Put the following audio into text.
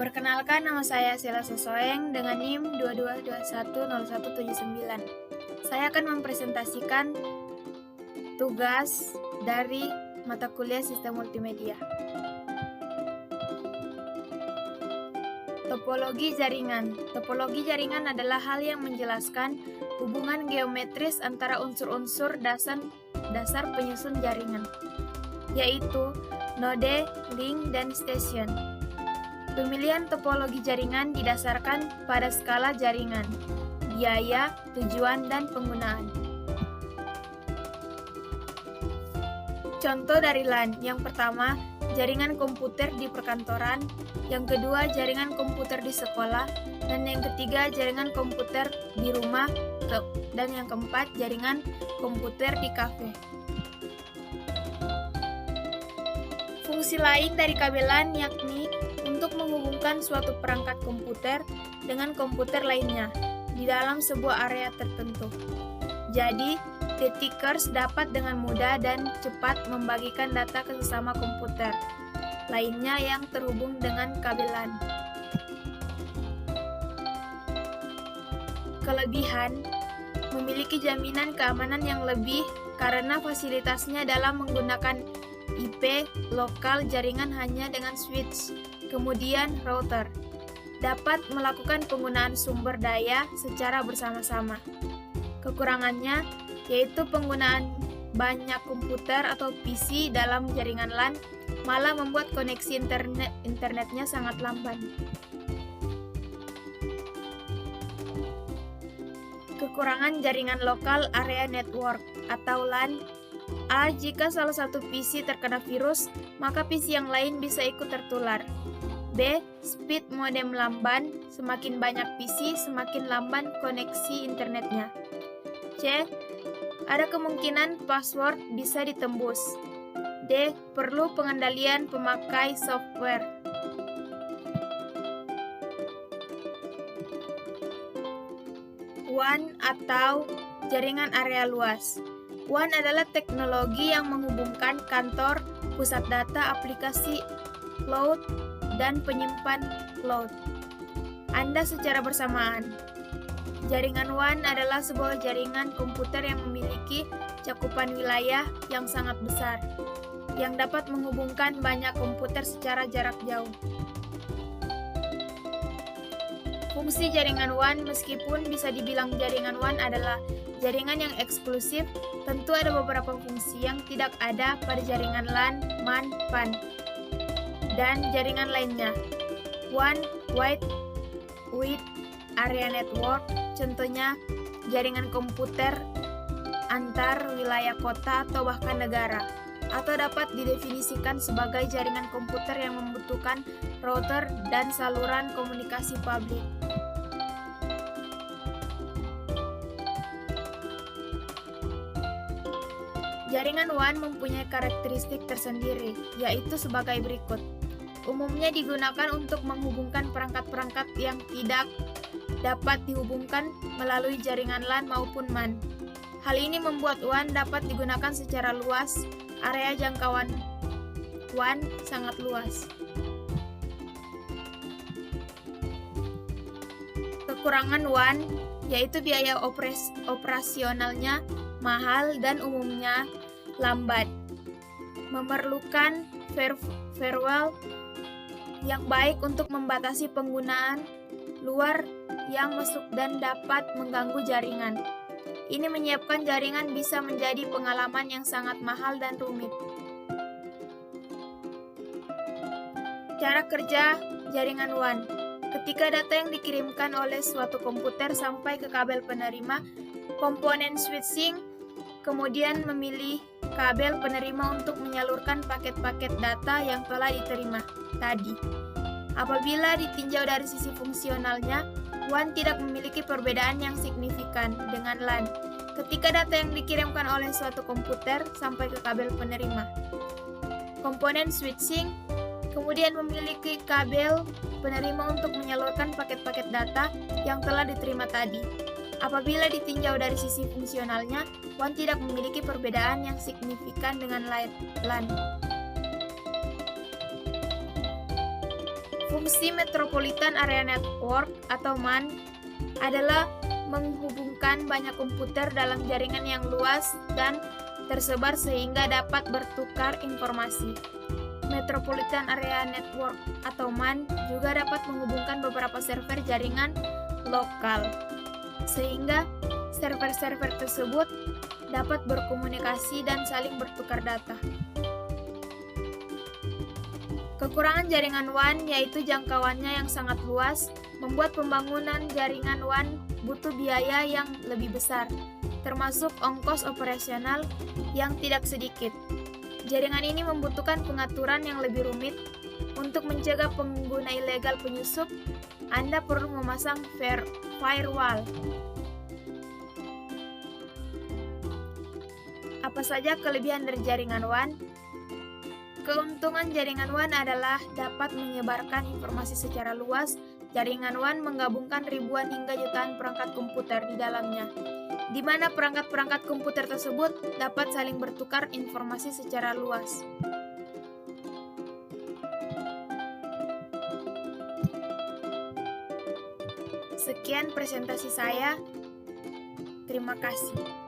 Perkenalkan, nama saya Sela Sosoeng dengan NIM 22210179. Saya akan mempresentasikan tugas dari mata kuliah Sistem Multimedia. Topologi jaringan. Topologi jaringan adalah hal yang menjelaskan hubungan geometris antara unsur-unsur dasar penyusun jaringan, yaitu node, link, dan station. Pemilihan topologi jaringan didasarkan pada skala jaringan, biaya, tujuan, dan penggunaan. Contoh dari LAN, yang pertama, jaringan komputer di perkantoran, yang kedua, jaringan komputer di sekolah, dan yang ketiga, jaringan komputer di rumah, dan yang keempat, jaringan komputer di kafe. Fungsi lain dari kabel LAN yakni untuk menghubungkan suatu perangkat komputer dengan komputer lainnya di dalam sebuah area tertentu. Jadi, detikers dapat dengan mudah dan cepat membagikan data ke sesama komputer lainnya yang terhubung dengan kabel LAN. Kelebihan: memiliki jaminan keamanan yang lebih karena fasilitasnya dalam menggunakan IP lokal jaringan hanya dengan switch, kemudian router. Dapat melakukan penggunaan sumber daya secara bersama-sama. Kekurangannya yaitu penggunaan banyak komputer atau PC dalam jaringan LAN malah membuat koneksi internetnya sangat lamban. Kekurangan jaringan lokal area network atau LAN. A. Jika salah satu PC terkena virus, maka PC yang lain bisa ikut tertular. B. Speed modem lamban. Semakin banyak PC, semakin lamban koneksi internetnya. C. Ada kemungkinan password bisa ditembus. D. Perlu pengendalian pemakai software. WAN atau jaringan area luas. WAN adalah teknologi yang menghubungkan kantor, pusat data, aplikasi, cloud, dan penyimpan cloud Anda secara bersamaan. Jaringan WAN adalah sebuah jaringan komputer yang memiliki cakupan wilayah yang sangat besar, yang dapat menghubungkan banyak komputer secara jarak jauh. Fungsi jaringan WAN, meskipun bisa dibilang jaringan WAN adalah jaringan yang eksklusif, tentu ada beberapa fungsi yang tidak ada pada jaringan LAN, MAN, PAN, dan jaringan lainnya. WAN, Wide Area Network, contohnya jaringan komputer antar wilayah kota atau bahkan negara, atau dapat didefinisikan sebagai jaringan komputer yang membutuhkan router dan saluran komunikasi publik. Jaringan WAN mempunyai karakteristik tersendiri, yaitu sebagai berikut. Umumnya digunakan untuk menghubungkan perangkat-perangkat yang tidak dapat dihubungkan melalui jaringan LAN maupun MAN. Hal ini membuat WAN dapat digunakan secara luas. Area jangkauan WAN sangat luas. Kekurangan WAN yaitu biaya operasionalnya mahal dan umumnya lambat. Memerlukan firewall yang baik untuk membatasi penggunaan luar yang masuk dan dapat mengganggu jaringan. Ini menyiapkan jaringan bisa menjadi pengalaman yang sangat mahal dan rumit. Cara kerja jaringan WAN. Ketika data yang dikirimkan oleh suatu komputer sampai ke kabel penerima, komponen switching kemudian memilih kabel penerima untuk menyalurkan paket-paket data yang telah diterima tadi. Apabila ditinjau dari sisi fungsionalnya, WAN tidak memiliki perbedaan yang signifikan dengan LAN ketika data yang dikirimkan oleh suatu komputer sampai ke kabel penerima. Komponen switching kemudian memiliki kabel penerima untuk menyalurkan paket-paket data yang telah diterima tadi. Apabila ditinjau dari sisi fungsionalnya, WAN tidak memiliki perbedaan yang signifikan dengan LAN. Fungsi Metropolitan Area Network atau MAN adalah menghubungkan banyak komputer dalam jaringan yang luas dan tersebar sehingga dapat bertukar informasi. Metropolitan Area Network atau MAN juga dapat menghubungkan beberapa server jaringan lokal, sehingga server-server tersebut dapat berkomunikasi dan saling bertukar data. Kekurangan jaringan WAN yaitu jangkauannya yang sangat luas, membuat pembangunan jaringan WAN butuh biaya yang lebih besar, termasuk ongkos operasional yang tidak sedikit. Jaringan ini membutuhkan pengaturan yang lebih rumit. Untuk mencegah pengguna ilegal penyusup, Anda perlu memasang firewall. Apa saja kelebihan dari jaringan WAN? Keuntungan jaringan WAN adalah dapat menyebarkan informasi secara luas. Jaringan WAN menggabungkan ribuan hingga jutaan perangkat komputer di dalamnya, di mana perangkat-perangkat komputer tersebut dapat saling bertukar informasi secara luas. Sekian presentasi saya. Terima kasih.